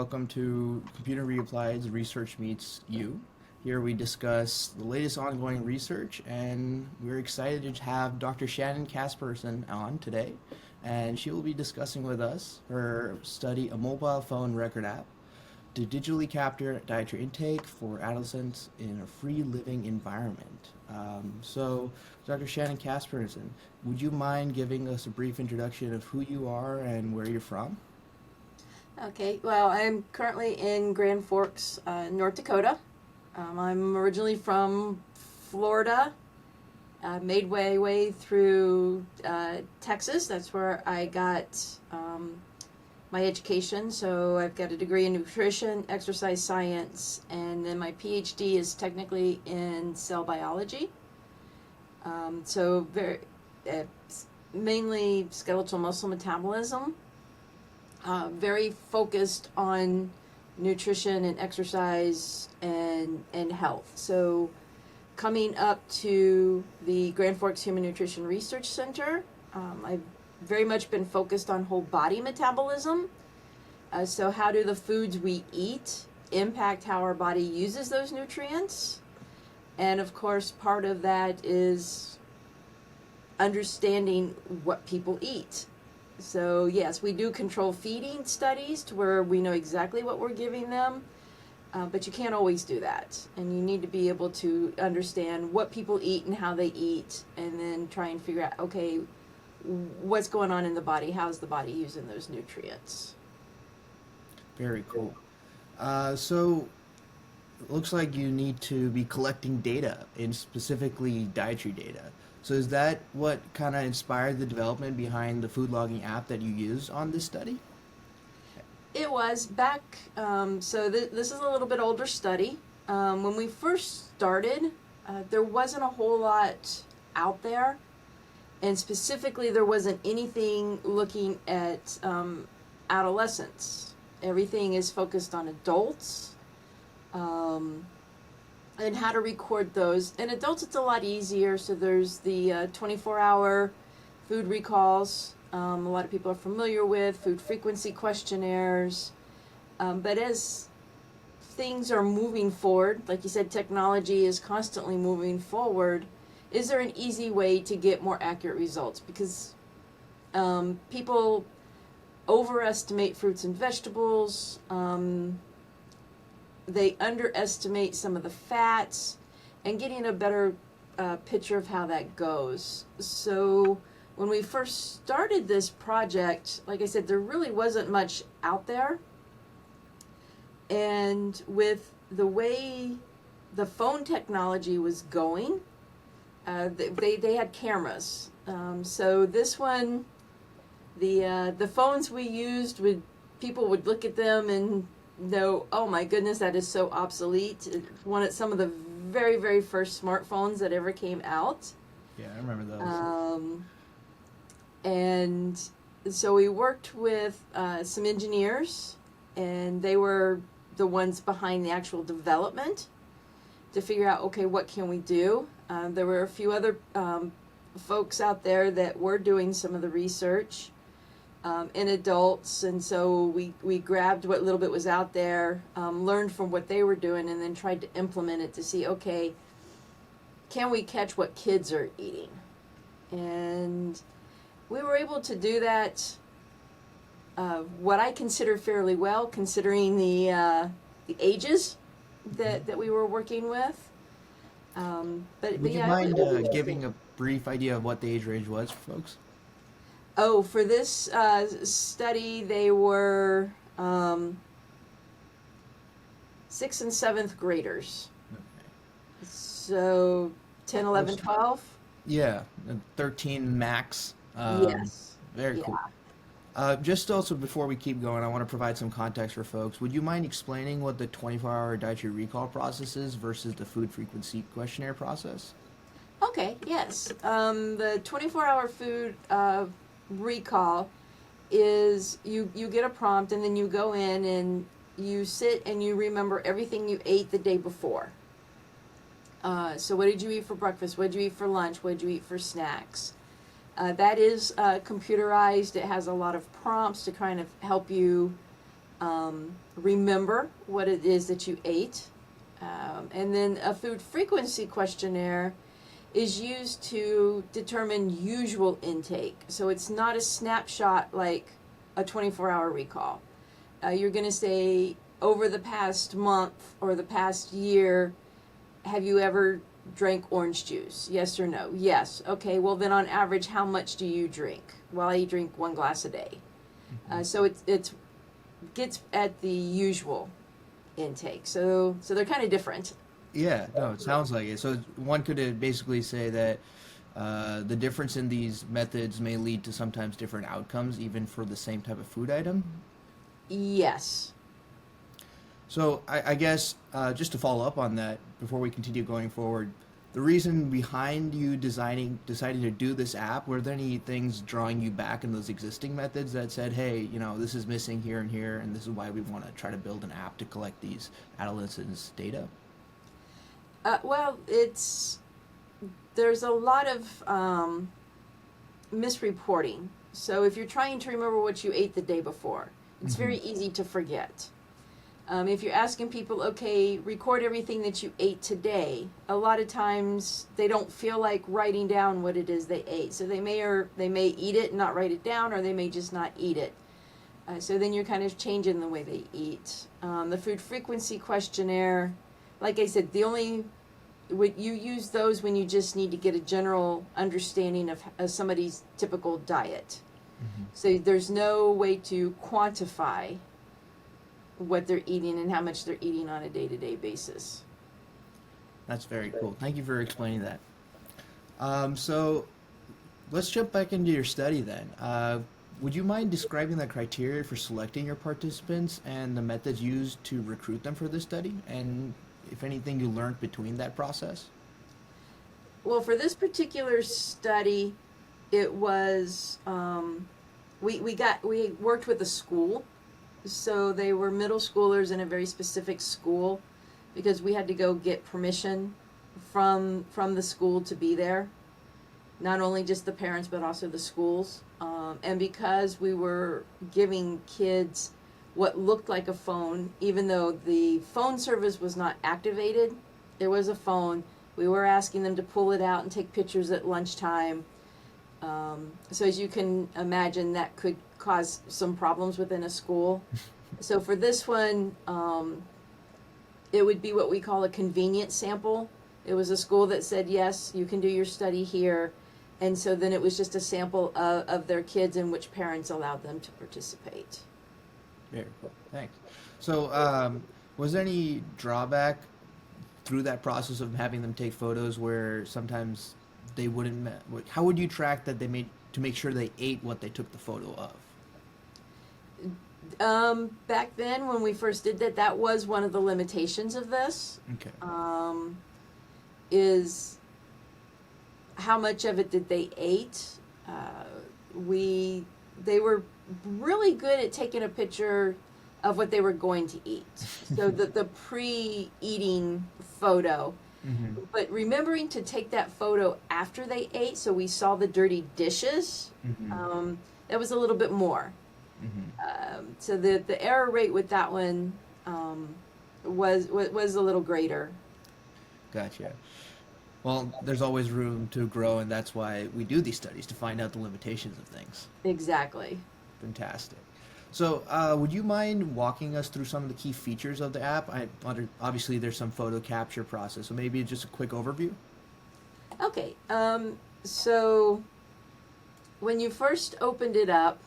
welcome to Computer ReApplied's Research Meets You. Here we discuss the latest ongoing research, and we're excited to have Dr. Shanon Casperson on today, and she will be discussing with us her study, a mobile phone record app, to digitally capture dietary intake for adolescents in a free living environment. Dr. Shanon Casperson, would you mind giving us a brief introduction of who you are and where you're from? Okay, well, I'm currently in Grand Forks, North Dakota. I'm originally from Florida, made my way through Texas. That's where I got my education. So I've got a degree in nutrition, exercise science, and then my PhD is technically in cell biology. So very mainly skeletal muscle metabolism. Very focused on nutrition and exercise and health. So coming up to the Grand Forks Human Nutrition Research Center, I've very much been focused on whole body metabolism. So how do the foods we eat impact how our body uses those nutrients? And of course, part of that is understanding what people eat. So yes, we do control feeding studies to where we know exactly what we're giving them, but you can't always do that. And you need to be able to understand what people eat and how they eat, and then try and figure out, okay, what's going on in the body? How's the body using those nutrients? Very cool. So it looks like you need to be collecting data, and specifically dietary data. So is that what kind of inspired the development behind the food logging app that you use on this study? It was back, this is a little bit older study. When we first started, there wasn't a whole lot out there. And specifically, there wasn't anything looking at adolescents. Everything is focused on adults and how to record those. In adults, it's a lot easier. So there's the 24-hour food recalls. A lot of people are familiar with food frequency questionnaires. But as things are moving forward, like you said, technology is constantly moving forward. Is there an easy way to get more accurate results? Because people overestimate fruits and vegetables. They underestimate some of the fats, and getting a better picture of how that goes. So when we first started this project, like I said, there really wasn't much out there. And with the way the phone technology was going, they had cameras. So this one, the phones we used, people would look at them and know, oh my goodness, that is so obsolete. Some of the very, very first smartphones that ever came out. Yeah, I remember those. And so we worked with some engineers, and they were the ones behind the actual development to figure out, okay, what can we do? There were a few other folks out there that were doing some of the research in adults, and so we grabbed what little bit was out there, learned from what they were doing, and then tried to implement it to see, okay, can we catch what kids are eating? And we were able to do that, what I consider fairly well, considering the ages that we were working with. Would you mind giving a brief idea of what the age range was for folks? Oh, for this study, they were 6th and 7th graders. Okay. So 10, 11, 12? Yeah, 13 max. Yes. Very cool. Just also before we keep going, I want to provide some context for folks. Would you mind explaining what the 24-hour dietary recall process is versus the food frequency questionnaire process? Okay, yes. The 24-hour food recall is you get a prompt, and then you go in and you sit and you remember everything you ate the day before. So what did you eat for breakfast? What did you eat for lunch? What did you eat for snacks? That is computerized. It has a lot of prompts to kind of help you remember what it is that you ate. And then a food frequency questionnaire is used to determine usual intake. So it's not a snapshot like a 24-hour recall. You're going to say, over the past month or the past year, have you ever drank orange juice? Yes or no? Yes. Okay, well then on average, how much do you drink? Well, I drink 1 glass a day. So it's gets at the usual intake. So they're kind of different. Yeah, no, it sounds like it. So one could basically say that the difference in these methods may lead to sometimes different outcomes, even for the same type of food item. Yes. So I guess just to follow up on that, before we continue going forward, the reason behind you deciding to do this app, were there any things drawing you back in those existing methods that said, hey, this is missing here and here, and this is why we want to try to build an app to collect these adolescents' data? Well, there's a lot of misreporting. So if you're trying to remember what you ate the day before, it's very easy to forget. If you're asking people, okay, record everything that you ate today, a lot of times they don't feel like writing down what it is they ate. So they may eat it and not write it down, or they may just not eat it. So then you're kind of changing the way they eat. The food frequency questionnaire, like I said, you use those when you just need to get a general understanding of somebody's typical diet. So there's no way to quantify what they're eating and how much they're eating on a day-to-day basis. That's very cool. Thank you for explaining that. So let's jump back into your study then. Would you mind describing the criteria for selecting your participants and the methods used to recruit them for this study, and if anything you learned between that process? Well, for this particular study, it was we worked with a school, so they were middle schoolers in a very specific school, because we had to go get permission from the school to be there, not only just the parents but also the schools, and because we were giving kids what looked like a phone, even though the phone service was not activated, there was a phone. We were asking them to pull it out and take pictures at lunchtime. So as you can imagine, that could cause some problems within a school. So for this one, it would be what we call a convenience sample. It was a school that said, yes, you can do your study here. And so then it was just a sample of their kids in which parents allowed them to participate. Very cool. Thanks. So was there any drawback through that process of having them take photos where sometimes they wouldn't? How would you track that to make sure they ate what they took the photo of? Back then when we first did that was one of the limitations of this. Okay. Is how much of it did they eat? They were really good at taking a picture of what they were going to eat. So the pre-eating photo. Mm-hmm. But remembering to take that photo after they ate, so we saw the dirty dishes, Mm-hmm. that was a little bit more. Mm-hmm. So the error rate with that one was a little greater. Gotcha. Well, there's always room to grow, and that's why we do these studies, to find out the limitations of things. Exactly. Fantastic. So, would you mind walking us through some of the key features of the app? Obviously, there's some photo capture process, so maybe just a quick overview. Okay. So when you first opened it up,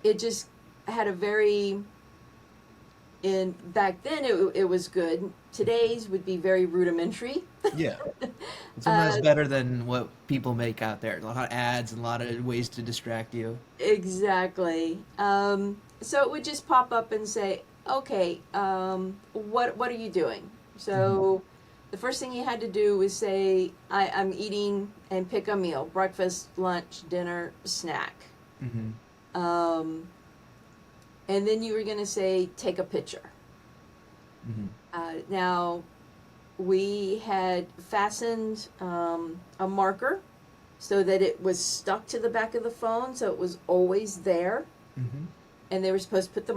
it just had a very back then it was good. Today's would be very rudimentary. Yeah. Sometimes better than what people make out there. A lot of ads and a lot of ways to distract you. Exactly. So it would just pop up and say, okay, what are you doing? So the first thing you had to do was say, I'm eating, and pick a meal: breakfast, lunch, dinner, snack. Mm-hmm. And then you were going to say, take a picture. Mm-hmm. Now, we had fastened a marker so that it was stuck to the back of the phone, so it was always there. Mm-hmm. and they were supposed to put the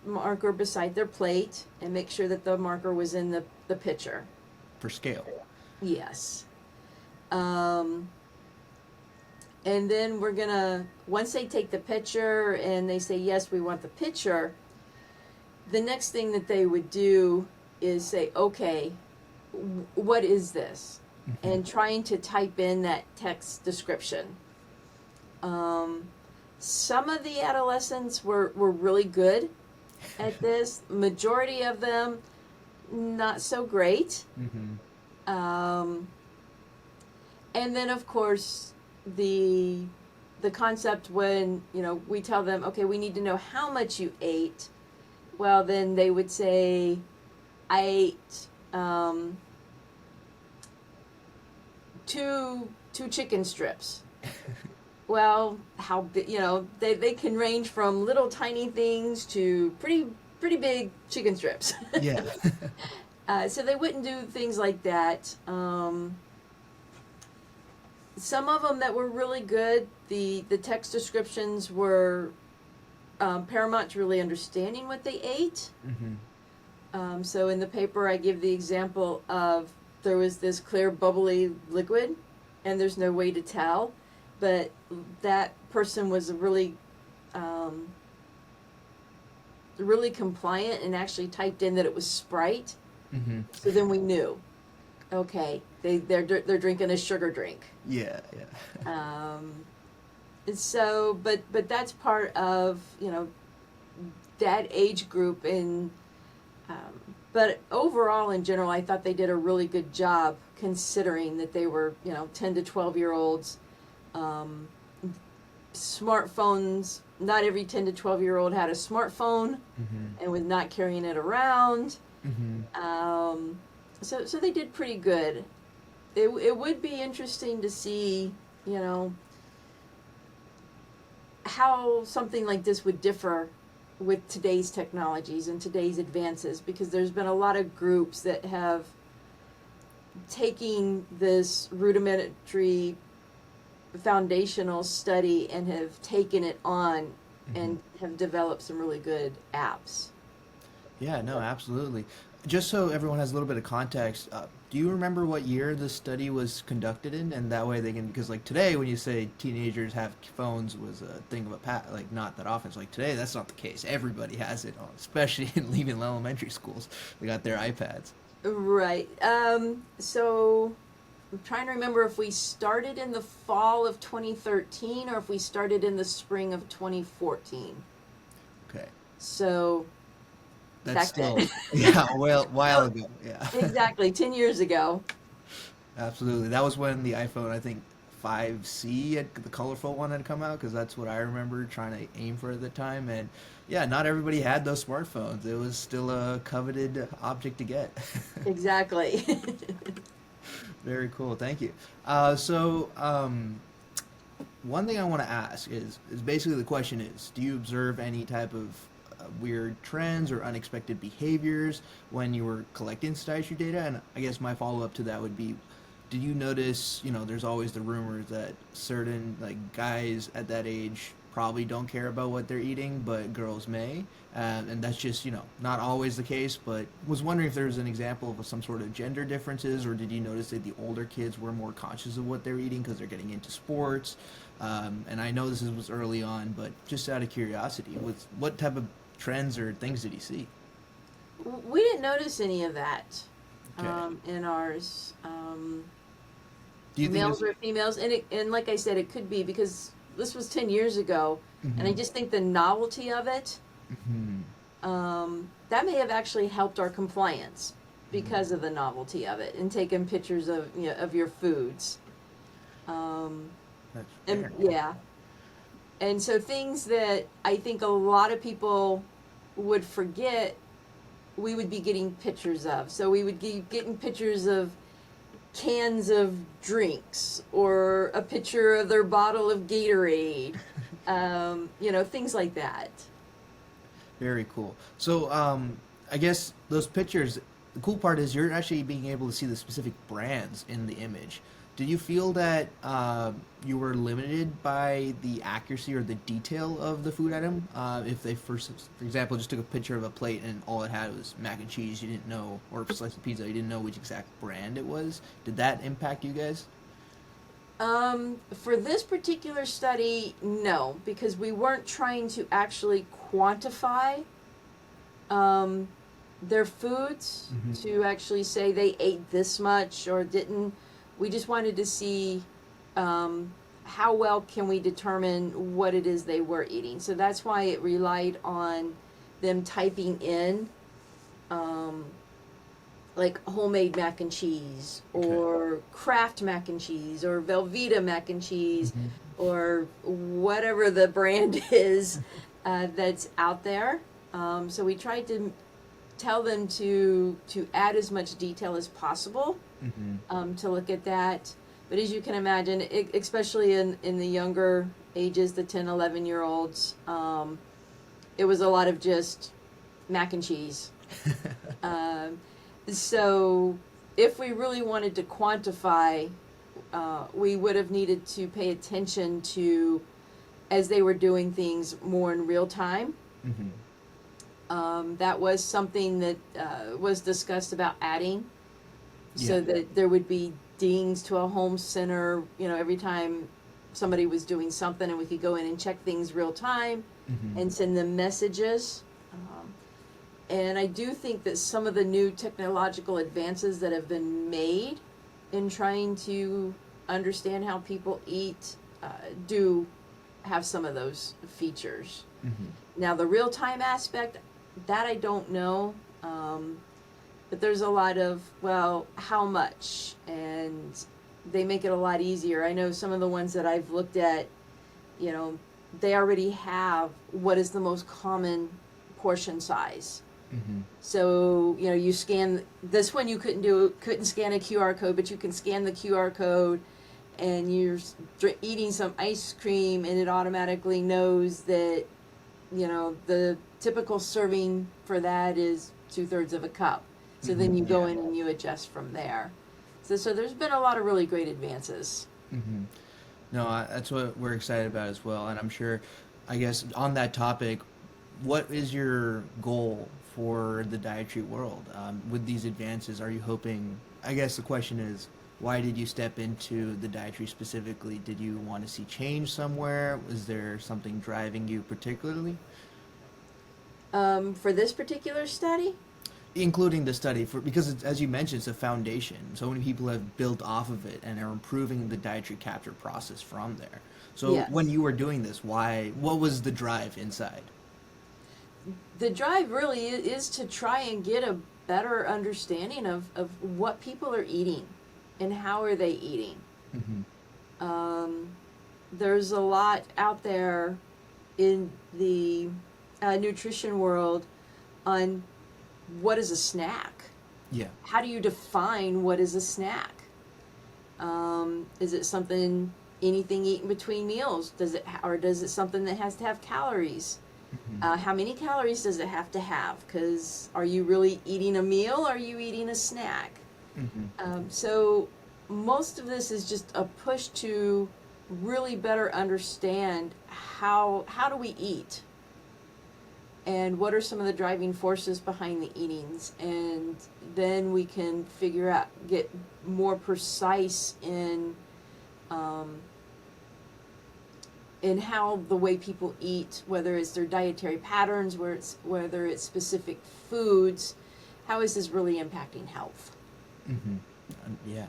marker beside their plate and make sure that the marker was in the pitcher. For scale. Yes. And then we're gonna, once they take the picture and they say, yes, we want the picture, the next thing that they would do is say, okay, what is this? Mm-hmm. And trying to type in that text description. Some of the adolescents were really good at this. Majority of them, not so great. Mm-hmm. And then, of course, the concept when, we tell them, okay, we need to know how much you ate. Well, then they would say, I ate two chicken strips. Well, how big? They can range from little tiny things to pretty big chicken strips. Yeah. So they wouldn't do things like that. Some of them that were really good, the text descriptions were paramount to really understanding what they ate. Mm-hmm. So in the paper, I give the example of there was this clear bubbly liquid, and there's no way to tell, but that person was really really compliant and actually typed in that it was Sprite. Mm-hmm. So then we knew, okay, they're drinking a sugar drink. Yeah. So, but that's part of that age group, and but overall in general, I thought they did a really good job considering that they were 10 to 12-year-olds. Smartphones. Not every 10 to 12-year-old had a smartphone, Mm-hmm. and was not carrying it around. Mm-hmm. So they did pretty good. It would be interesting to see, how something like this would differ with today's technologies and today's advances, because there's been a lot of groups that have taken this rudimentary foundational study and have taken it on and have developed some really good apps. Yeah, no, absolutely. Just so everyone has a little bit of context, do you remember what year this study was conducted in? And that way they can, because like today when you say teenagers have phones was a thing of like not that often. It's like today that's not the case. Everybody has it, especially in leaving elementary schools. They got their iPads. Right. So I'm trying to remember if we started in the fall of 2013 or if we started in the spring of 2014. Okay. So That's back then. still, yeah, a while ago. Yeah. Exactly, 10 years ago. Absolutely. That was when the iPhone, I think, 5C, the colorful one, had come out, because that's what I remember trying to aim for at the time. And yeah, not everybody had those smartphones. It was still a coveted object to get. Exactly. Very cool. Thank you. One thing I want to ask is basically the question is, do you observe any type of weird trends or unexpected behaviors when you were collecting dietary data? And I guess my follow-up to that would be, did you notice, there's always the rumors that certain like guys at that age probably don't care about what they're eating, but girls may, and that's just not always the case. But was wondering if there was an example of some sort of gender differences, or did you notice that the older kids were more conscious of what they're eating because they're getting into sports? And I know this was early on, but just out of curiosity, what type of trends or things did you see? We didn't notice any of that Okay. in ours. Do you think Males or females, and like I said, it could be because this was 10 years ago, and I just think the novelty of it, that may have actually helped our compliance because of the novelty of it, and taking pictures of of your foods. That's And fair. yeah, and so things that I think a lot of people would forget, we would be getting pictures of. So we would be getting pictures of cans of drinks or a picture of their bottle of Gatorade, things like that. Very cool. So, I guess those pictures, the cool part is you're actually being able to see the specific brands in the image. Did you feel that you were limited by the accuracy or the detail of the food item? If they first, for example, just took a picture of a plate and all it had was mac and cheese, you didn't know, or a slice of pizza, you didn't know which exact brand it was. Did that impact you guys? For this particular study, no, because we weren't trying to actually quantify um, their foods Mm-hmm. to actually say they ate this much or didn't. We just wanted to see how well can we determine what it is they were eating. So that's why it relied on them typing in um, like homemade mac and cheese Okay. or Kraft mac and cheese or Velveeta mac and cheese Mm-hmm. or whatever the brand is that's out there. So we tried to tell them to add as much detail as possible Mm-hmm. to look at that. But as you can imagine, especially in the younger ages, the 10, 11-year-olds, it was a lot of just mac and cheese. Um, so if we really wanted to quantify, we would have needed to pay attention to as they were doing things more in real time. Mm-hmm. That was something that was discussed about adding, so Yeah. that there would be dings to a home center, every time somebody was doing something, and we could go in and check things real time Mm-hmm. and send them messages. And I do think that some of the new technological advances that have been made in trying to understand how people eat do have some of those features. Mm-hmm. Now, the real time aspect, that I don't know. But there's a lot of, well, how much? And they make it a lot easier. I know some of the ones that I've looked at, they already have what is the most common portion size. Mm-hmm. So, you scan this one, you couldn't scan a QR code, but you can scan the QR code and you're eating some ice cream and it automatically knows that, the typical serving for that is 2/3 of a cup. So then you go Yeah. in and you adjust from there. So there's been a lot of really great advances. Mm-hmm. No, that's what we're excited about as well. And I'm sure, I guess, on that topic, what is your goal for the dietary world? With these advances, are you hoping, I guess the question is, why did you step into the dietary specifically? Did you want to see change somewhere? Was there something driving you particularly? For this particular study, Including the study, because it's, as you mentioned, it's a foundation. So many people have built off of it and are improving the dietary capture process from there. So yes. when you were doing this, what was the drive inside? The drive really is to try and get a better understanding of what people are eating and how are they eating. Mm-hmm. There's a lot out there in the nutrition world on what is a snack. Yeah. How do you define what is a snack? Is it anything eaten between meals? Does it something that has to have calories? Mm-hmm. How many calories does it have to have? Because are you really eating a meal or are you eating a snack? Mm-hmm. So most of this is just a push to really better understand how do we eat, and what are some of the driving forces behind the eatings, and then we can get more precise in how the way people eat, whether it's their dietary patterns, whether it's specific foods, how is this really impacting health? Mm-hmm. Yeah.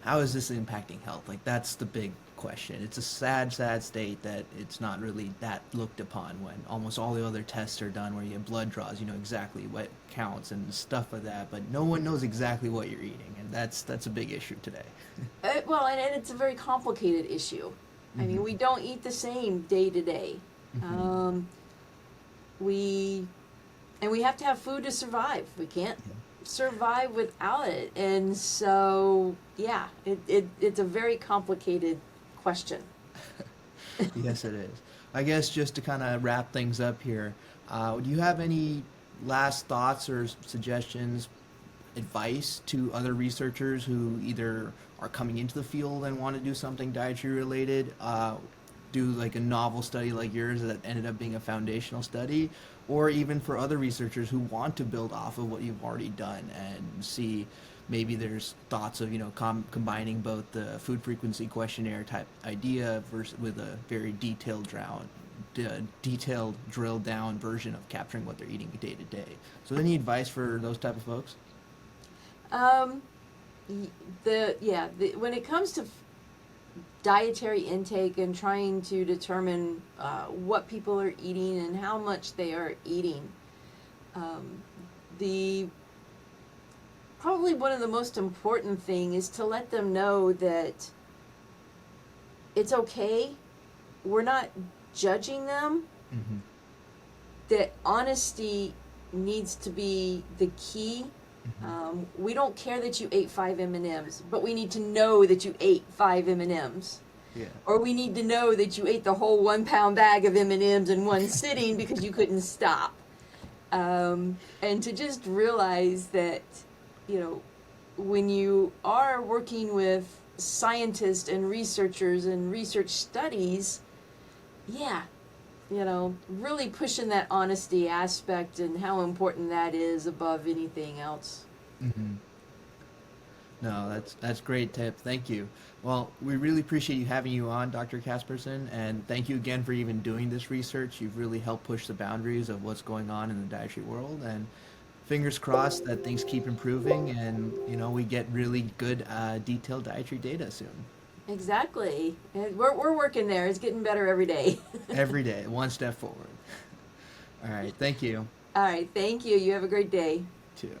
How is this impacting health? Like, that's the big question. It's a sad, sad state that it's not really that looked upon when almost all the other tests are done where you have blood draws, you know exactly what counts and stuff like that, but no one knows exactly what you're eating, and that's a big issue today. Well, and it's a very complicated issue. I mean, we don't eat the same day to day. Mhm. We have to have food to survive. We can't survive without it, and so yeah, it's a very complicated question. Yes, it is. I guess just to kind of wrap things up here, do you have any last thoughts or suggestions advice to other researchers who either are coming into the field and want to do something dietary related, do like a novel study like yours that ended up being a foundational study, or even for other researchers who want to build off of what you've already done and see maybe there's thoughts of combining both the food frequency questionnaire type idea versus with a very detailed drilled down version of capturing what they're eating day to day. So any advice for those type of folks? Um, when it comes to dietary intake and trying to determine what people are eating and how much they are eating, the probably one of the most important thing is to let them know that it's okay. We're not judging them. Mm-hmm. That honesty needs to be the key. We don't care that you ate 5 M&Ms, but we need to know that you ate 5 M&Ms. Yeah. Or we need to know that you ate the whole 1 pound bag of M&Ms in one sitting because you couldn't stop. And to just realize that, when you are working with scientists and researchers and research studies, really pushing that honesty aspect and how important that is above anything else. Mm-hmm. No, that's great tip. Thank you. Well, we really appreciate you having you on, Dr. Casperson, and thank you again for even doing this research. You've really helped push the boundaries of what's going on in the dietary world, and fingers crossed that things keep improving and we get really good detailed dietary data soon. Exactly. And we're working there. It's getting better every day. Every day, one step forward. All right, thank you. All right, thank you. You have a great day. Too.